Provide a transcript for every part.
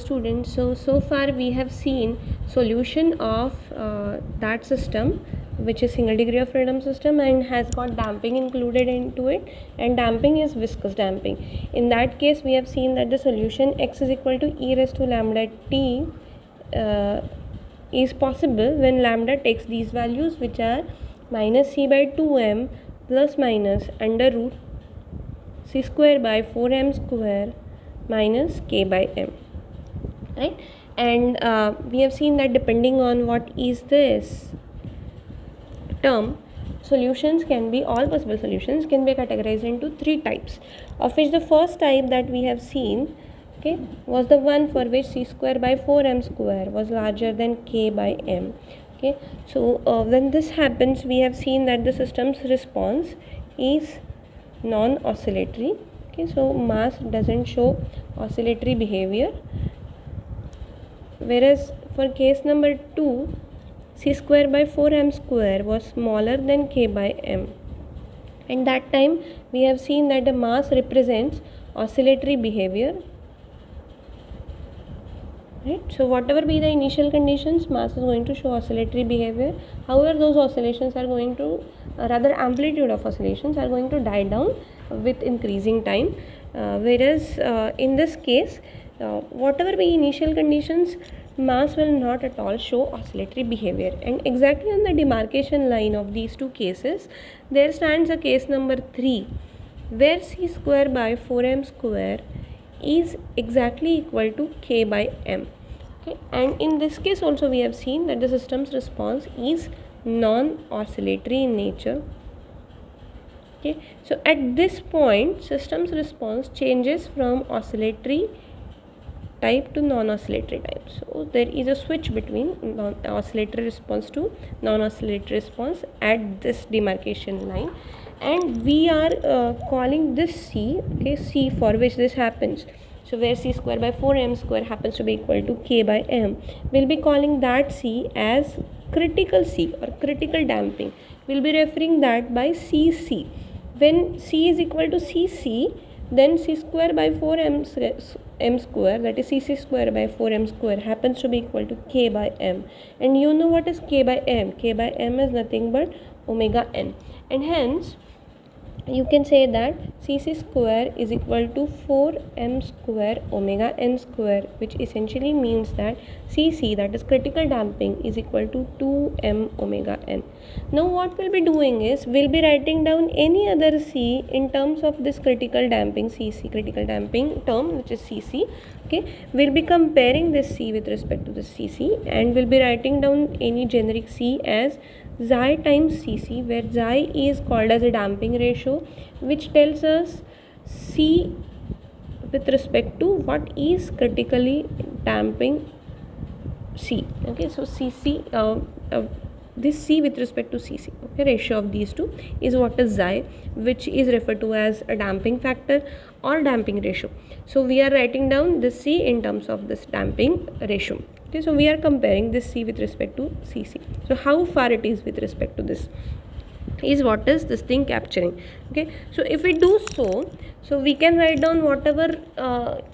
students, so far we have seen solution of that system, which is single degree of freedom system and has got damping included into it, and damping is viscous damping. In that case, we have seen that the solution x is equal to e raised to lambda t is possible when lambda takes these values, which are minus c by 2m plus minus under root c square by 4m square minus k by m, right? And we have seen that depending on what is this term, solutions can be, all possible solutions can be categorized into three types, of which the first type that we have seen, okay, was the one for which c square by 4m square was larger than k by m. Okay, so when this happens, we have seen that the system's response is non-oscillatory. Okay, so mass doesn't show oscillatory behavior, whereas for case number 2, c square by 4m square was smaller than k by m, and that time we have seen that the mass represents oscillatory behavior, right? So whatever be the initial conditions, mass is going to show oscillatory behavior. However, those oscillations are going to, rather amplitude of oscillations are going to die down with increasing time, whereas in this case, whatever be initial conditions, mass will not at all show oscillatory behavior. And exactly on the demarcation line of these two cases, there stands a case number 3, where c square by 4m square is exactly equal to k by m. Okay, and in this case also we have seen that the system's response is non-oscillatory in nature. Okay, so at this point, system's response changes from oscillatory type to non-oscillatory type. So there is a switch between oscillatory response to non-oscillatory response at this demarcation line, and we are calling this c, okay, c for which this happens. So where c square by 4m square happens to be equal to k by m, we'll be calling that c as critical c or critical damping. We'll be referring that by cc. When c is equal to cc, then c square by 4m square, that is cc square by 4m square, happens to be equal to k by m. And you know what is k by m? K by m is nothing but omega n, and hence you can say that cc square is equal to 4m square omega n square, which essentially means that cc, that is critical damping, is equal to 2m omega n. Now what we'll be doing is, we'll be writing down any other c in terms of this critical damping cc, critical damping term, which is cc. Okay, we'll be comparing this c with respect to this cc, and we'll be writing down any generic c as xi times cc, where xi is called as a damping ratio, which tells us c with respect to what is critically damping c. Okay, so cc, this c with respect to cc, okay, ratio of these two is what is xi, which is referred to as a damping factor or damping ratio. So we are writing down this c in terms of this damping ratio. Okay, so we are comparing this c with respect to cc. So how far it is with respect to this is what is this thing capturing. Okay, so if we do so we can write down whatever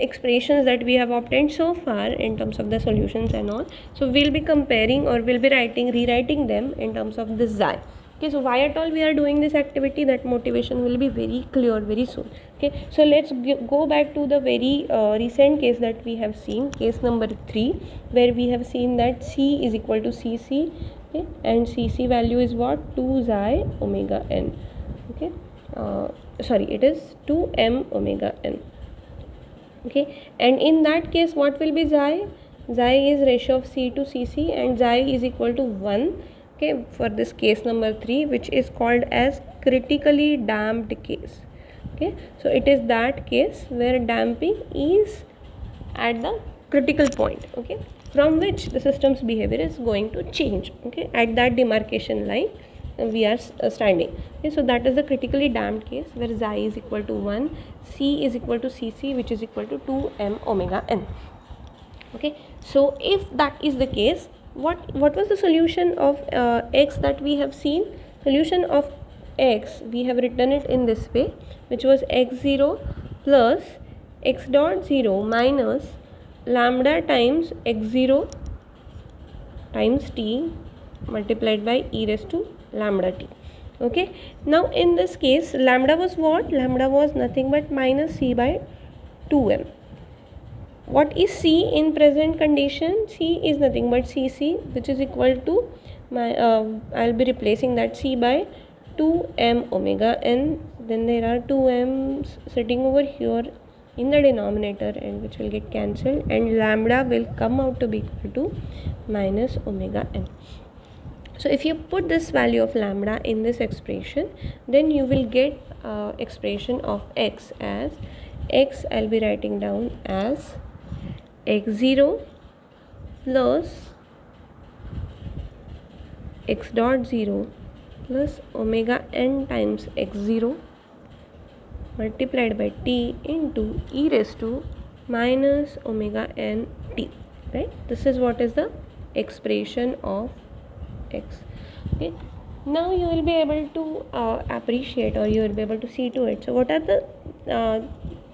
expressions that we have obtained so far in terms of the solutions and all. So we'll be comparing, or we'll be rewriting them in terms of this xi. Okay, so why at all we are doing this activity, that motivation will be very clear very soon. Okay, so let's go back to the very recent case that we have seen, case number 3, where we have seen that c is equal to cc. Okay, and cc value is what, 2 xi omega n. Okay, sorry, it is 2m omega n. Okay, and in that case what will be xi? Xi is ratio of c to cc, and xi is equal to 1. Okay, for this case number 3, which is called as critically damped case. Okay, so it is that case where damping is at the critical point, okay, from which the system's behavior is going to change. Okay, at that demarcation line we are standing. Okay, so that is the critically damped case where xi is equal to 1, c is equal to cc, which is equal to 2m omega n. Okay, so if that is the case, what was the solution of x that we have seen? Solution of x, we have written it in this way, which was x0 plus x dot 0 minus lambda times x0 times t multiplied by e raised to lambda t. Okay, now in this case lambda was what? Lambda was nothing but minus c by 2m. What is c in present condition? C is nothing but cc, which is equal to my I'll be replacing that c by 2m omega n. Then there are 2m's sitting over here in the denominator, and which will get cancelled, and lambda will come out to be equal to minus omega n. So if you put this value of lambda in this expression, then you will get expression of x as x. I'll be writing down as x0 plus x dot 0 plus omega n times x0 multiplied by t into e raised to minus omega n t, right? This is what is the expression of x. Okay, now you will be able to appreciate, or you will be able to see to it. So what are the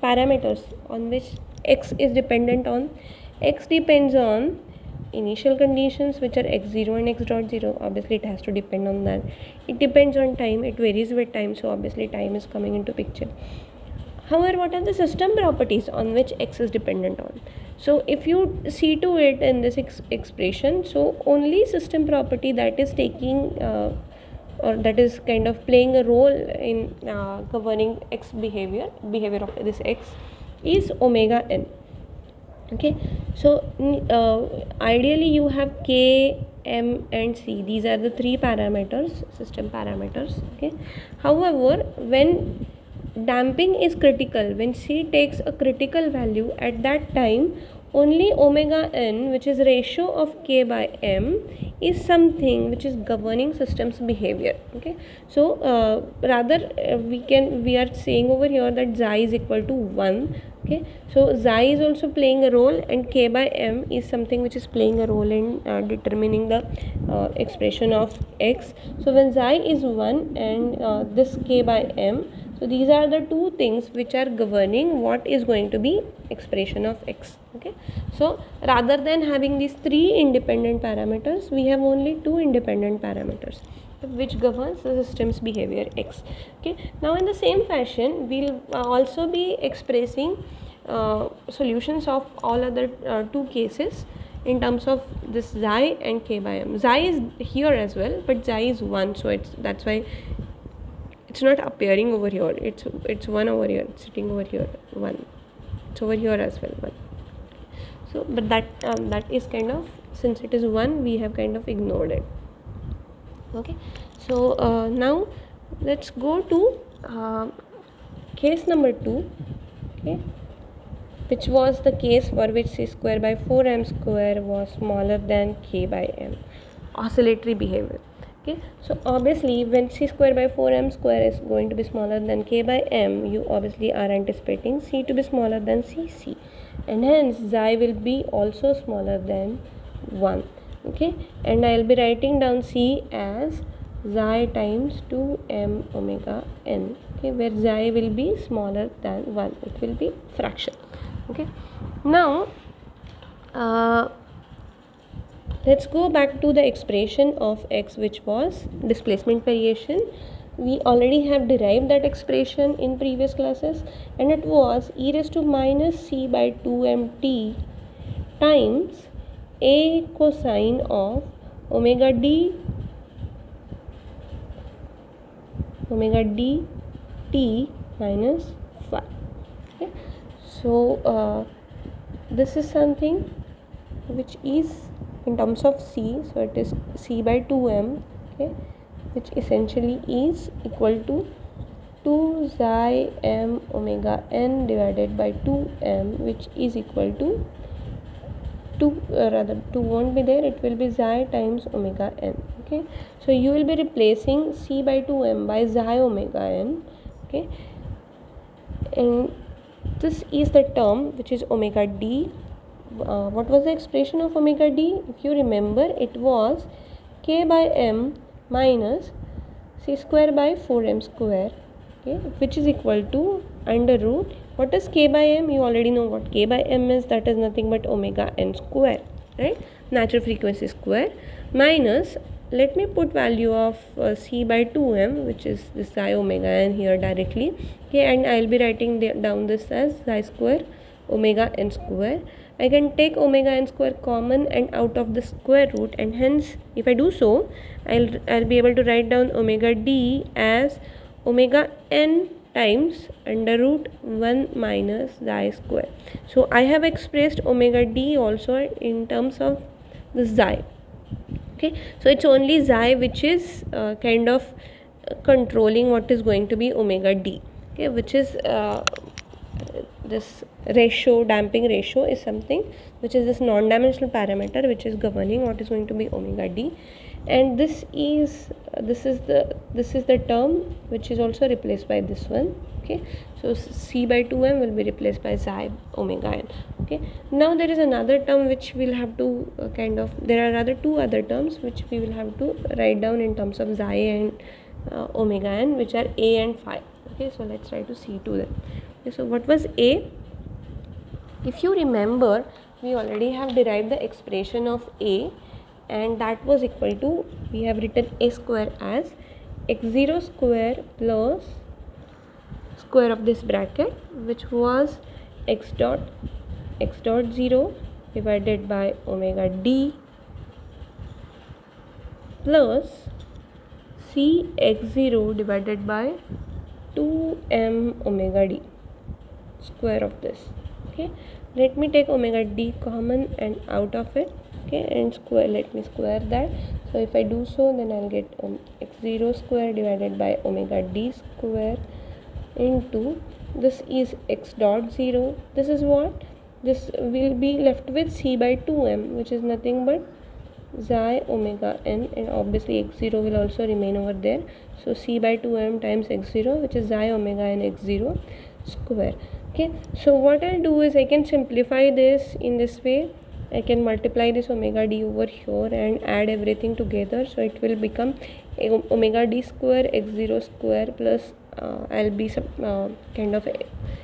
parameters on which x is dependent on? X depends on initial conditions, which are x0 and x dot 0. Obviously it has to depend on that. It depends on time, it varies with time, so obviously time is coming into picture. However, what are the system properties on which x is dependent on? So if you see to it in this expression, so only system property that is taking or that is kind of playing a role in governing x behavior of this x is omega n. Okay, so ideally you have k, m and c. These are the three parameters, system parameters. Okay, however, when damping is critical, when c takes a critical value, at that time only omega n, which is ratio of k by m, is something which is governing system's behavior. Okay, so we are saying over here that xi is equal to 1. Okay, so xi is also playing a role, and k by m is something which is playing a role in determining the expression of x. So when xi is 1 and this k by m, so these are the two things which are governing what is going to be expression of x. Okay, so rather than having these three independent parameters, we have only two independent parameters which governs the system's behavior x. Okay, now in the same fashion we'll also be expressing solutions of all other two cases in terms of this xi and k by m. Xi is here as well, but xi is 1, so that's why it's not appearing over here. It's 1 over here, it's sitting over here, 1. It's over here as well, 1. So but that is kind of, since it is 1, we have kind of ignored it. Okay, so now let's go to case number 2. Okay, which was the case for which c square by 4m square was smaller than k by m, oscillatory behavior. Okay, so obviously when c square by 4m square is going to be smaller than k by m, you obviously are anticipating c to be smaller than cc, and hence xi will be also smaller than 1. Okay, and I'll be writing down c as xi times 2m omega n. Okay, where xi will be smaller than 1, it will be fraction. Okay, now let's go back to the expression of x, which was displacement variation. We already have derived that expression in previous classes, and it was e raised to minus c by 2mt times a cosine of omega d t minus phi. Okay, so this is something which is in terms of c, so it is c by 2m. Okay, which essentially is equal to 2 xi m omega n divided by 2m, which is equal to 2 won't be there, it will be xi times omega n. Okay, so you will be replacing c by 2m by xi omega n. Okay, and this is the term which is omega d. What was the expression of omega d? If you remember, it was k by m minus c square by 4m square, okay, which is equal to under root What is k by m? You already know what k by m is. That is nothing but omega n square, right? Natural frequency square minus, let me put value of c by 2m, which is this psi omega n here directly. Okay, and I'll be writing down this as psi square omega n square. I can take omega n square common and out of the square root, and hence if I do so, I'll be able to write down omega d as omega n times under root 1 minus xi square. So I have expressed omega d also in terms of the xi. Okay, so it's only xi which is kind of controlling what is going to be omega d. Okay, which is this ratio, damping ratio is something which is this non-dimensional parameter which is governing what is going to be omega d, and this is the term which is also replaced by this one. Okay, so c by 2m will be replaced by psi omega n. Okay, now there is another term which we'll have to there are rather two other terms which we will have to write down in terms of xi and omega n, which are a and phi. Okay, so let's try to see to them. Okay, so what was a? If you remember, we already have derived the expression of a, and that was equal to, we have written a square as x0 square plus square of this bracket, which was x dot 0 divided by omega d plus c x0 divided by 2m omega d square of this. Okay, let me take omega d common and out of it. Okay, and square, let me square that. So if I do so, then I'll get x0 square divided by omega d square into, this is x dot 0. This is what? This will be left with c by 2m, which is nothing but xi omega n, and obviously x0 will also remain over there. So c by 2m times x0, which is xi omega n x0 square. Okay, so what I'll do is I can simplify this in this way. I can multiply this omega d over here and add everything together, so it will become omega d square x0 square plus I'll be kind of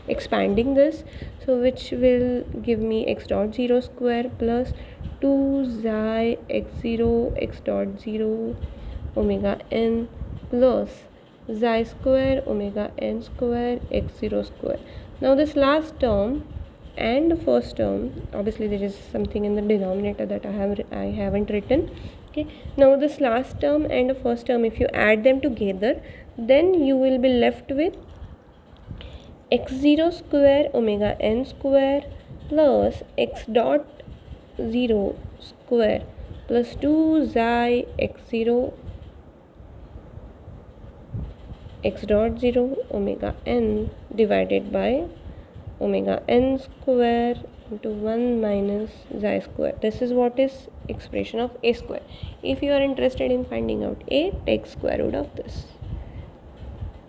expanding this, so which will give me x dot 0 square plus 2 xi x0 x dot 0 omega n plus xi square omega n square x0 square. Now this last term and the first term, obviously there is something in the denominator that I haven't written. Okay, now this last term and the first term, if you add them together, then you will be left with x0 square omega n square plus x dot 0 square plus 2 xi x0 x dot 0 omega n divided by omega n square into 1 minus xi square. This is what is expression of a square. If you are interested in finding out a, take square root of this.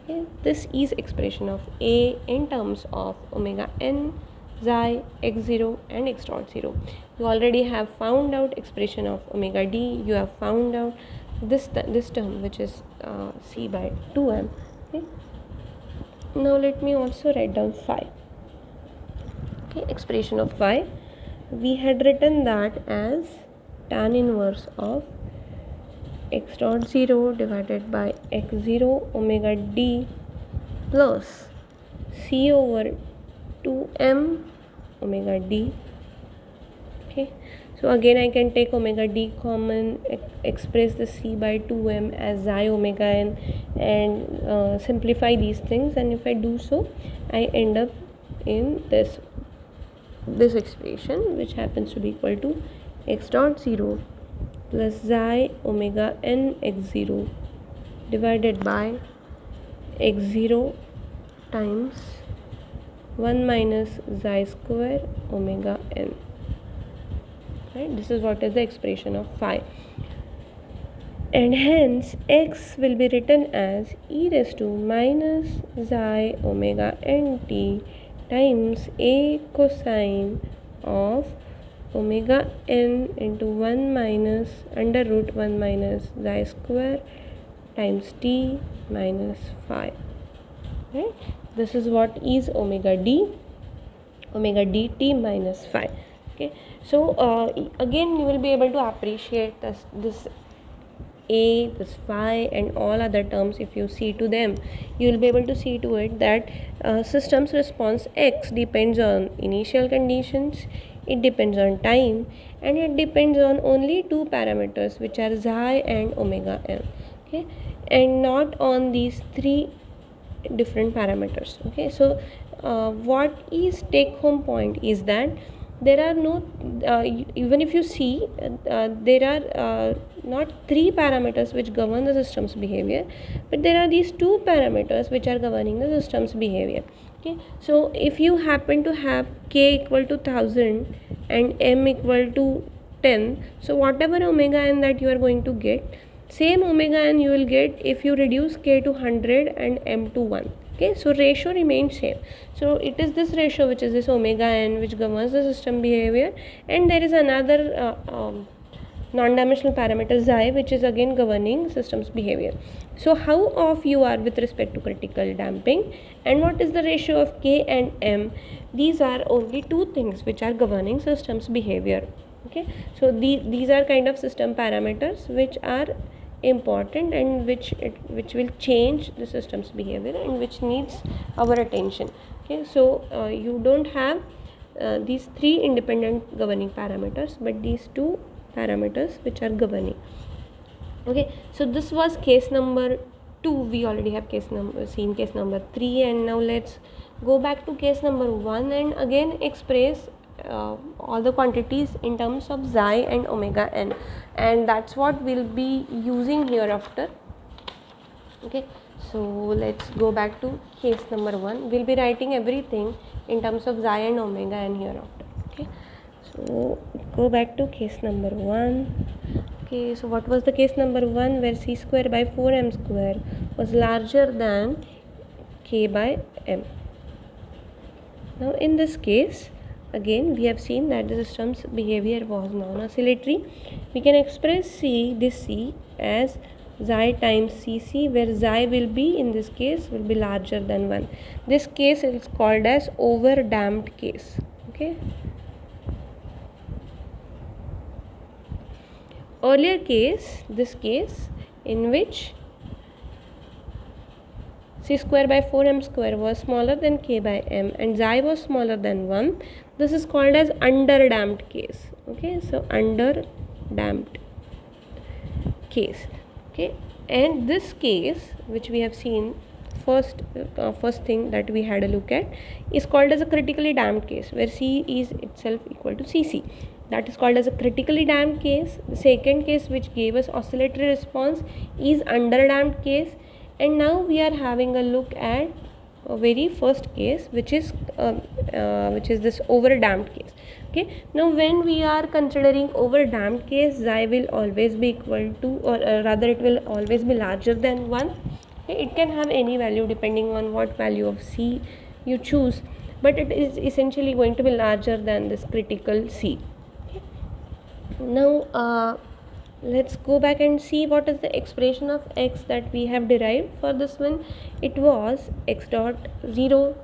Okay, this is expression of a in terms of omega n, xi, x0 and x dot 0. You already have found out expression of omega d. You have found out this term, which is c by 2m. Okay, now let me also write down phi. Okay, expression of phi, we had written that as tan inverse of x dot 0 divided by x0 omega d plus c over 2m omega d. Okay, so again I can take omega d common, express the c by 2m as xi omega n, and simplify these things, and if I do so, I end up in this expression, which happens to be equal to x dot 0 plus xi omega n x0 divided by x0 times 1 minus xi square omega n. Right, this is what is the expression of phi, and hence x will be written as e raised to minus xi omega nt times a cosine of omega n into 1 minus under root 1 minus xi square times t minus phi. Right, this is what is omega dt minus phi. Okay, so again you will be able to appreciate this a, this phi and all other terms. If you see to them, you will be able to see to it that system's response x depends on initial conditions, it depends on time, and it depends on only two parameters, which are xi and omega m. Okay, and not on these three different parameters. Okay, so what is take home point is that there are no even if you see there are not three parameters which govern the system's behavior, but there are these two parameters which are governing the system's behavior. Okay, so if you happen to have k equal to 1000 and m equal to 10, so whatever omega n that you are going to get, same omega n you will get if you reduce k to 100 and m to 1. Okay, so ratio remains same. So it is this ratio, which is this omega n, which governs the system behavior, and there is another non-dimensional parameter xi, which is again governing system's behavior. So how off you are with respect to critical damping, and what is the ratio of k and m, these are only two things which are governing system's behavior. Okay, so these are kind of system parameters which are important and which will change the system's behavior and which needs our attention. Okay, so you don't have these three independent governing parameters, but these two parameters which are governing. Okay, so this was case number 2. We already have seen case number 3, and now let's go back to case number 1 and again express all the quantities in terms of xi and omega n, and that's what we'll be using hereafter. Okay, so let's go back to case number 1. We'll be writing everything in terms of xi and omega n hereafter. Okay, so go back to case number 1. Okay, so what was the case number 1, where c square by 4m square was larger than k by m. Now in this case, again we have seen that the system's behavior was non-oscillatory. We can express this c as xi times cc, where xi will be, in this case, will be larger than 1. This case is called as over damped case. Okay, earlier case, this case in which c square by 4m square was smaller than k by m and xi was smaller than 1, this is called as under damped case. Okay, so under damped case. Okay, and this case which we have seen first thing that we had a look at is called as a critically damped case, where c is itself equal to cc. That is called as a critically damped case. The second case which gave us oscillatory response is under damped case, and now we are having a look at a very first case, which is this over damped case. Okay, now when we are considering over damped case, xi will always be equal to, or rather it will always be larger than 1. Okay, it can have any value depending on what value of c you choose, but it is essentially going to be larger than this critical c. Okay. Now let's go back and see what is the expression of x that we have derived for this one. It was x dot 0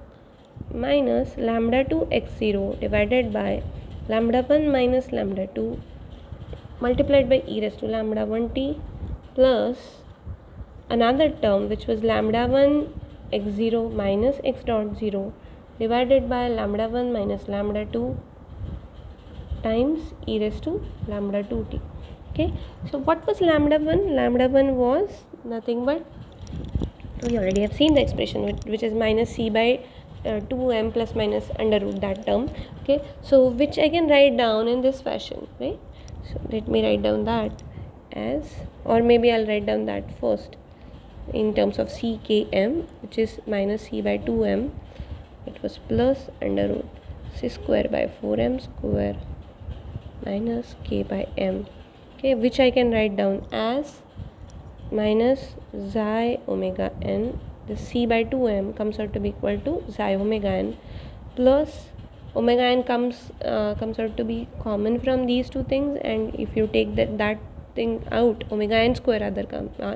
minus lambda 2 x0 divided by lambda 1 minus lambda 2 multiplied by e raised to lambda 1t plus another term which was lambda 1 x0 minus x dot 0 divided by lambda 1 minus lambda 2 times e raised to lambda 2t. Okay, so what was lambda 1? Lambda 1 was nothing but, we already have seen the expression, which is minus c by 2m plus minus under root that term. Okay, so which I can write down in this fashion, right? So let me write down that as, or maybe I'll write down that first in terms of ckm, which is minus c by 2m. It was plus under root c square by 4m square minus k by m. Okay, which I can write down as minus xi omega n. The c by 2m comes out to be equal to xi omega n plus omega n comes out to be common from these two things, and if you take that thing out, omega n square rather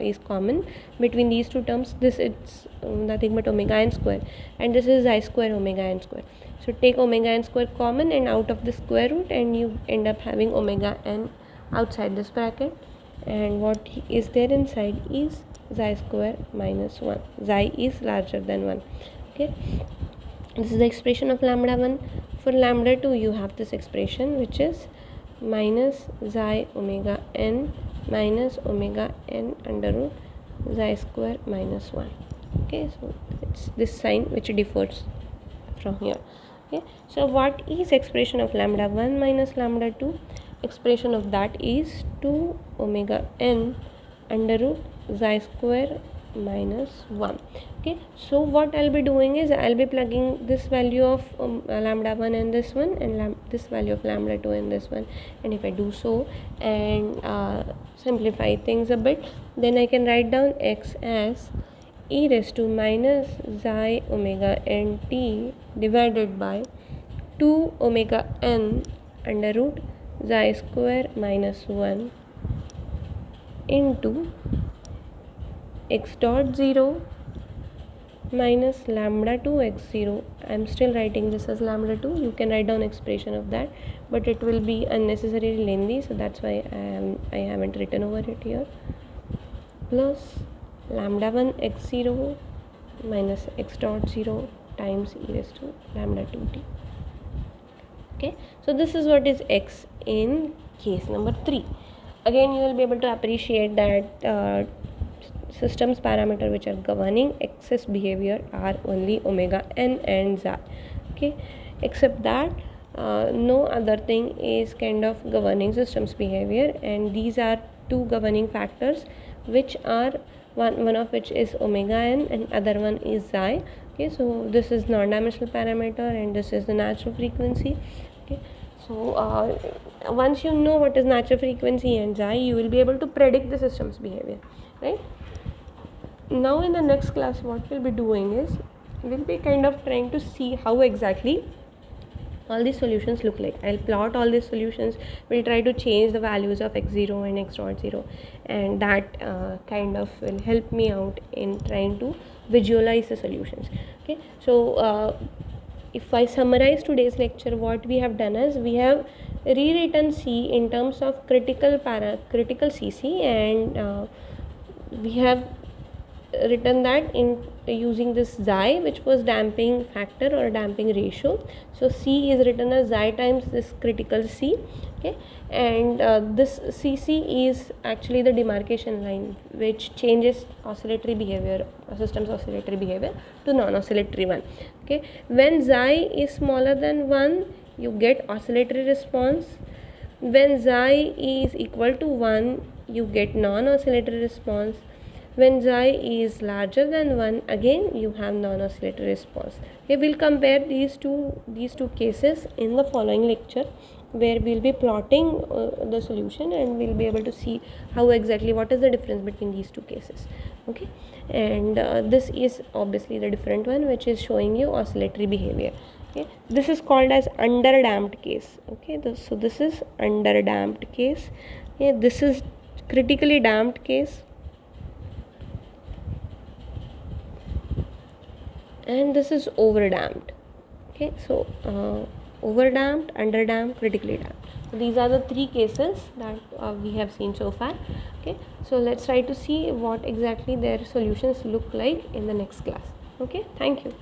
is common between these two terms. This it's nothing but omega n square, and this is I square omega n square. So take omega n square common and out of the square root, and you end up having omega n outside this bracket, and what is there inside is xi square minus 1. Xi is larger than 1. Okay, this is the expression of lambda 1. For lambda 2 you have this expression which is minus xi omega n minus omega n under root xi square minus 1. Okay, so it's this sign which differs from here. Okay, so what is expression of lambda 1 minus lambda 2? Expression of that is 2 omega n under root xi square minus 1. Okay, so what I'll be doing is I'll be plugging this value of lambda 1 and this one, and this value of lambda 2 and this one, and if I do so and simplify things a bit, then I can write down x as e raised to minus xi omega n t divided by 2 omega n under root xi square minus 1 into x dot 0 minus lambda 2 x 0. I am still writing this as lambda 2. You can write down expression of that, but it will be unnecessarily lengthy, so that's why I haven't written over it here. Plus lambda 1 x 0 minus x dot 0 times e raised to lambda 2t. Okay, so this is what is x in case number 3. Again, you will be able to appreciate that systems parameter which are governing excess behavior are only omega n and xi. Okay, except that no other thing is kind of governing systems behavior, and these are two governing factors which are one of which is omega n and other one is xi. Okay, so this is non-dimensional parameter and this is the natural frequency. Okay, so once you know what is natural frequency and xi, you will be able to predict the system's behavior, right? Now in the next class what we'll be doing is we'll be kind of trying to see how exactly all these solutions look like. I'll plot all these solutions. We'll try to change the values of x0 and x dot 0, and that kind of will help me out in trying to visualize the solutions. Okay, so if I summarize today's lecture, what we have done is we have rewritten C in terms of critical CC, and we have written that in using this xi, which was damping factor or damping ratio. So C is written as xi times this critical C. Okay, and this Cc is actually the demarcation line which changes oscillatory behavior, system's oscillatory behavior to non-oscillatory one. Okay, when xi is smaller than 1, you get oscillatory response. When xi is equal to 1, you get non-oscillatory response. When xi is larger than 1, again you have non-oscillatory response. Okay, we'll compare these two cases in the following lecture, where we'll be plotting the solution, and we'll be able to see how exactly what is the difference between these two cases. Okay, and this is obviously the different one which is showing you oscillatory behavior. Okay, this is called as underdamped case. Okay, so this is underdamped case. Okay, this is critically damped case, and this is overdamped. Okay, so overdamped, underdamped, critically damped. So these are the three cases that we have seen so far. Okay, so let's try to see what exactly their solutions look like in the next class. Okay, thank you.